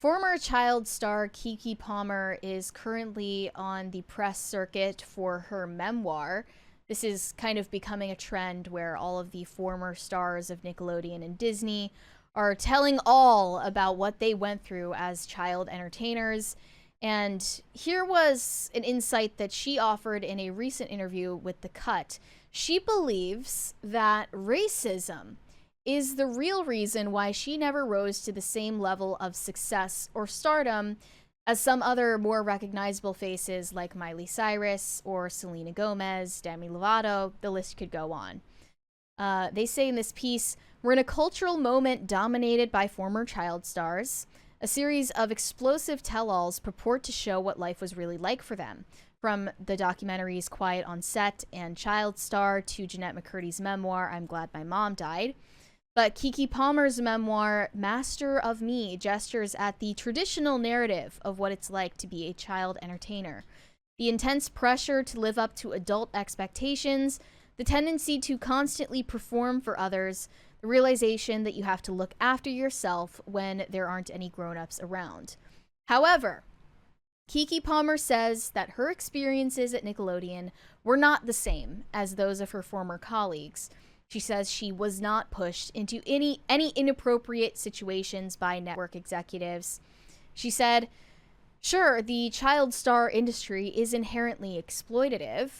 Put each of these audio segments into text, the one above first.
Former child star Keke Palmer is currently on the press circuit for her memoir. This is kind of becoming a trend where all of the former stars of Nickelodeon and Disney are telling all about what they went through as child entertainers. And here was an insight that she offered in a recent interview with The Cut. She believes that racism is the real reason why she never rose to the same level of success or stardom as some other more recognizable faces like Miley Cyrus or Selena Gomez, Demi Lovato. The list could go on. They say in this piece, we're in a cultural moment dominated by former child stars. A series of explosive tell-alls purport to show what life was really like for them. From the documentaries Quiet on Set and Child Star to Jeanette McCurdy's memoir, I'm Glad My Mom Died. But Keke Palmer's memoir, Master of Me, gestures at the traditional narrative of what it's like to be a child entertainer. The intense pressure to live up to adult expectations, the tendency to constantly perform for others, the realization that you have to look after yourself when there aren't any grown-ups around. However, Keke Palmer says that her experiences at Nickelodeon were not the same as those of her former colleagues. She says she was not pushed into any inappropriate situations by network executives. She said, sure, the child star industry is inherently exploitative,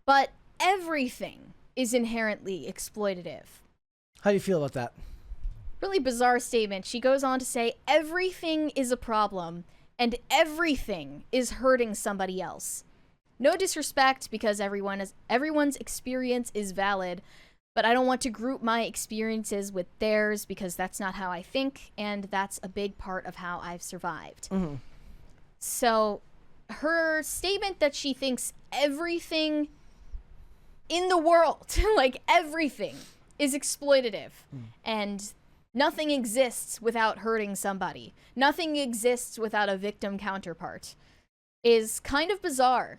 but everything is inherently exploitative. How do you feel about that? Really bizarre statement. She goes on to say, everything is a problem and everything is hurting somebody else. No disrespect, because everyone's experience is valid, but I don't want to group my experiences with theirs because that's not how I think, and that's a big part of how I've survived. So her statement that she thinks everything in the world, like everything, is exploitative, and nothing exists without hurting somebody. Nothing exists without a victim counterpart, is kind of bizarre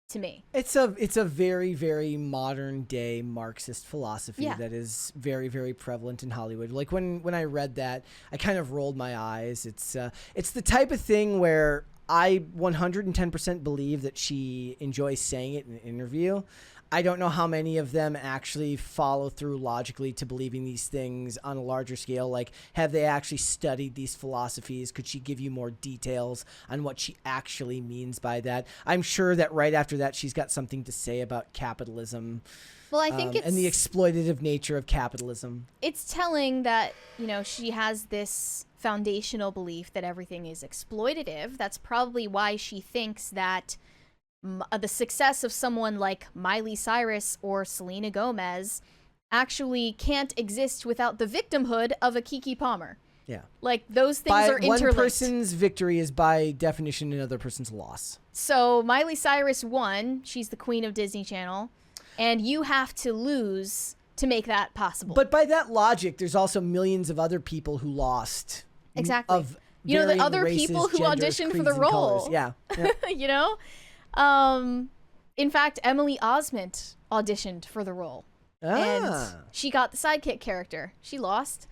to me. It's a very, very modern day Marxist philosophy that is very, very prevalent in Hollywood. Like when I read that, I kind of rolled my eyes. It's the type of thing where I 110% believe that she enjoys saying it in an interview. I don't know how many of them actually follow through logically to believing these things on a larger scale. Like, have they actually studied these philosophies? Could she give you more details on what she actually means by that? I'm sure that right after that, she's got something to say about capitalism. Well, I think and the exploitative nature of capitalism. It's telling that, she has this foundational belief that everything is exploitative. That's probably why she thinks that the success of someone like Miley Cyrus or Selena Gomez actually can't exist without the victimhood of a Keke Palmer. Yeah. Like, those things are interlinked. One person's victory is by definition another person's loss. So Miley Cyrus won. She's the queen of Disney Channel. And you have to lose to make that possible. But by that logic, there's also millions of other people who lost. Exactly. Of the other races, people who genders, auditioned for creeds, the and role. colors. Yeah. In fact, Emily Osment auditioned for the role. And she got the sidekick character. She lost.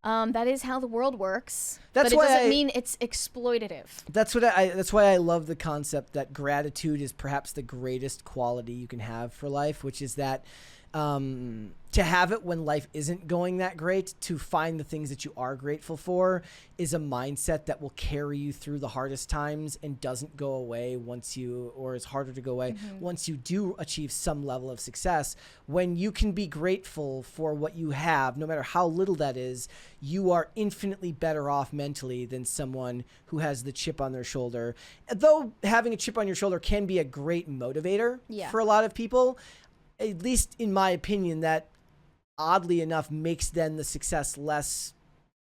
That is how the world works. But it doesn't mean it's exploitative. That's why I love the concept that gratitude is perhaps the greatest quality you can have for life, which is that to have it when life isn't going that great, to find the things that you are grateful for, is a mindset that will carry you through the hardest times and doesn't go away or is harder to go away once you do achieve some level of success. When you can be grateful for what you have, no matter how little that is, you are infinitely better off mentally than someone who has the chip on their shoulder. Though having a chip on your shoulder can be a great motivator for a lot of people, at least in my opinion, that oddly enough makes then the success less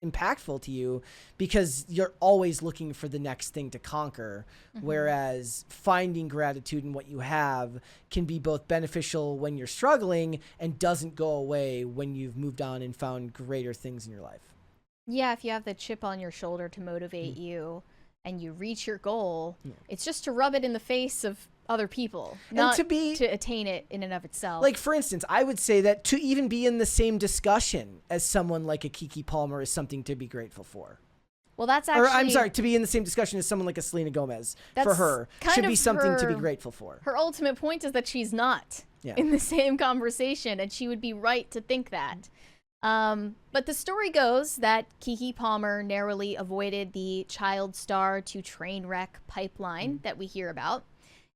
impactful to you because you're always looking for the next thing to conquer. Whereas finding gratitude in what you have can be both beneficial when you're struggling and doesn't go away when you've moved on and found greater things in your life. Yeah, if you have the chip on your shoulder to motivate you and you reach your goal, it's just to rub it in the face of other people, not to attain it in and of itself. Like, for instance, I would say that to even be in the same discussion as someone like a Keke Palmer is something to be grateful for. Well, that's or actually... I'm sorry, to be in the same discussion as someone like a Selena Gomez for That's her kind should of be something to be her- grateful for. Her ultimate point is that she's not in the same conversation, and she would be right to think that. But the story goes that Keke Palmer narrowly avoided the child star to train wreck pipeline that we hear about.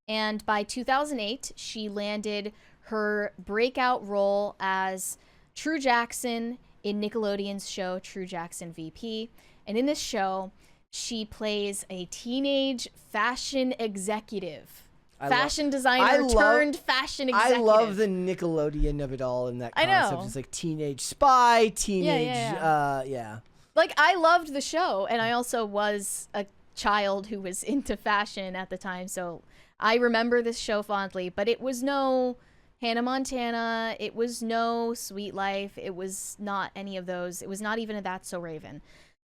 And by 2008, she landed her breakout role as True Jackson in Nickelodeon's show True Jackson VP. And in this show, she plays a teenage fashion executive. Fashion designer turned fashion executive. I love the Nickelodeon of it all in that concept. I know. It's like teenage spy, teenage, Yeah. Like, I loved the show, and I also was a child who was into fashion at the time, so I remember this show fondly, but it was no Hannah Montana, it was no Sweet Life, it was not any of those. It was not even a That's So Raven.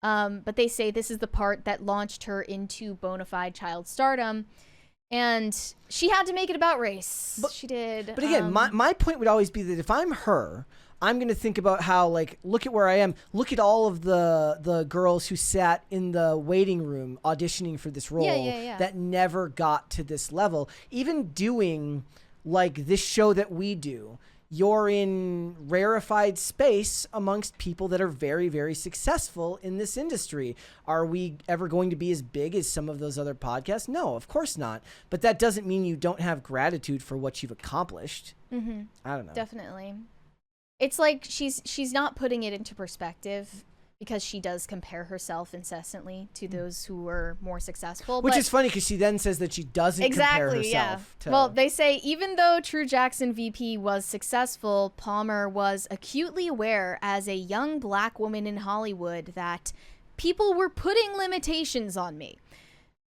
But they say this is the part that launched her into bona fide child stardom. And she had to make it about race. She did. But again, my point would always be that if I'm her, I'm going to think about how, like, look at where I am. Look at all of the girls who sat in the waiting room auditioning for this role that never got to this level. Even doing, like, this show that we do, you're in rarefied space amongst people that are very, very successful in this industry. Are we ever going to be as big as some of those other podcasts? No, of course not. But that doesn't mean you don't have gratitude for what you've accomplished. Mm-hmm. I don't know. Definitely. It's like she's not putting it into perspective because she does compare herself incessantly to those who were more successful. Which is funny because she then says that she doesn't compare herself to... Well, they say even though True Jackson VP was successful, Palmer was acutely aware as a young black woman in Hollywood that people were putting limitations on me.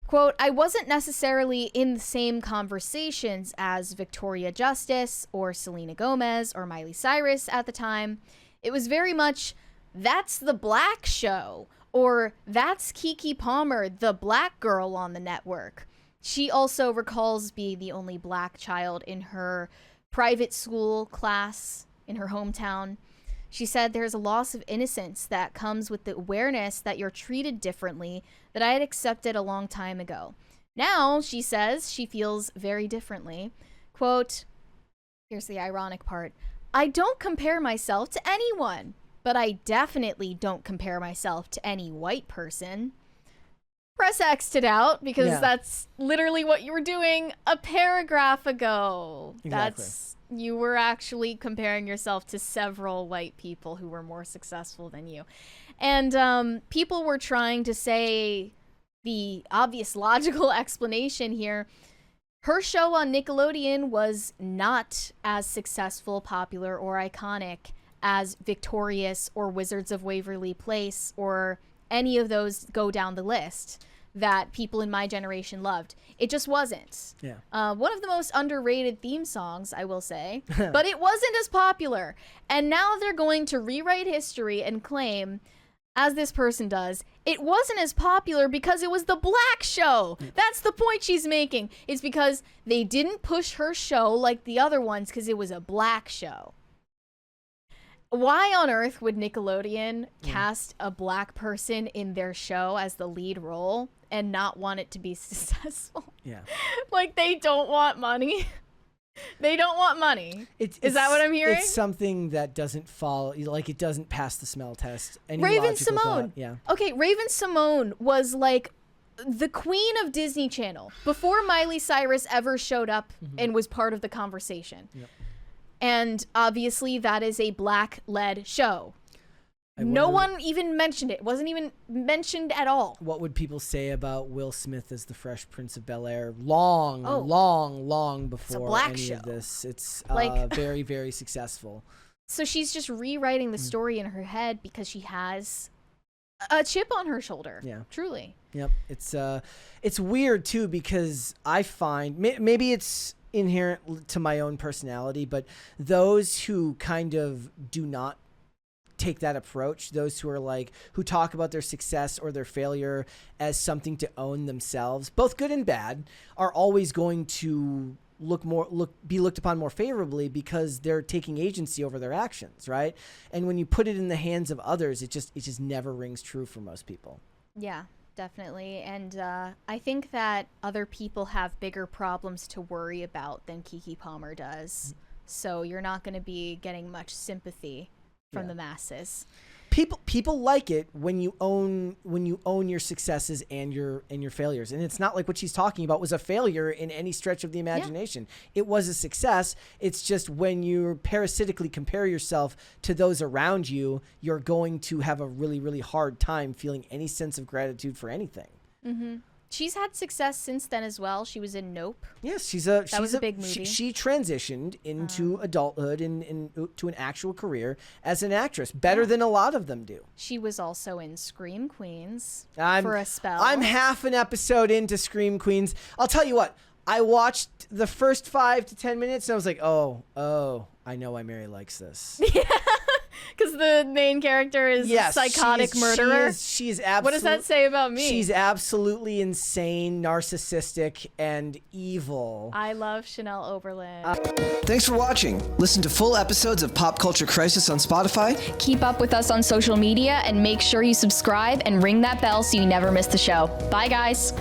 Quote, I wasn't necessarily in the same conversations as Victoria Justice or Selena Gomez or Miley Cyrus at the time. It was very much... That's the black show, or that's Keke Palmer, the black girl on the network. She also recalls being the only black child in her private school class in her hometown. She said there's a loss of innocence that comes with the awareness that you're treated differently that I had accepted a long time ago. Now, she says, she feels very differently. Quote, here's the ironic part, I don't compare myself to anyone. But I definitely don't compare myself to any white person. Press X'd it out because that's literally what you were doing a paragraph ago. Exactly. You were actually comparing yourself to several white people who were more successful than you. And people were trying to say the obvious logical explanation here. Her show on Nickelodeon was not as successful, popular, or iconic as Victorious or Wizards of Waverly Place or any of those go down the list that people in my generation loved. It just wasn't. Yeah. One of the most underrated theme songs, I will say, but it wasn't as popular. And now they're going to rewrite history and claim, as this person does, it wasn't as popular because it was the black show. That's the point she's making. It's because they didn't push her show like the other ones because it was a black show. Why on earth would Nickelodeon cast a black person in their show as the lead role and not want it to be successful? Yeah. Like, they don't want money. They don't want money. Is that what I'm hearing? It's something that doesn't fall, like, it doesn't pass the smell test. Raven-Symoné. Yeah. Okay, Raven-Symoné was like the queen of Disney Channel before Miley Cyrus ever showed up and was part of the conversation. Yep. And obviously that is a black-led show. No one even mentioned it. It wasn't even mentioned at all. What would people say about Will Smith as the Fresh Prince of Bel-Air long before any show. of this? It's Like, very, very successful. So she's just rewriting the story in her head because she has a chip on her shoulder. Yeah. Truly. Yep. It's weird, too, because I find... Maybe it's inherent to my own personality, but those who kind of do not take that approach, those who are like, who talk about their success or their failure as something to own themselves, both good and bad, are always going to be looked upon more favorably because they're taking agency over their actions, right? And when you put it in the hands of others, it just never rings true for most people. Yeah, definitely. And I think that other people have bigger problems to worry about than Keke Palmer does. So you're not going to be getting much sympathy from the masses. People like it when you own your successes and your failures, and it's not like what she's talking about was a failure in any stretch of the imagination. It was a success. It's just when you parasitically compare yourself to those around you, you're going to have a really, really hard time feeling any sense of gratitude for anything. Mm-hmm. She's had success since then as well. She was in Nope. Yes, that was a big movie. She transitioned into adulthood and to an actual career as an actress, better than a lot of them do. She was also in Scream Queens for a spell. I'm half an episode into Scream Queens. I'll tell you what, I watched the first 5 to 10 minutes and I was like, oh, I know why Mary likes this. Yeah. Because the main character is a psychotic murderer. She's absolutely. What does that say about me? She's absolutely insane, narcissistic, and evil. I love Chanel Oberlin. Thanks for watching. Listen to full episodes of Pop Culture Crisis on Spotify. Keep up with us on social media and make sure you subscribe and ring that bell so you never miss the show. Bye, guys.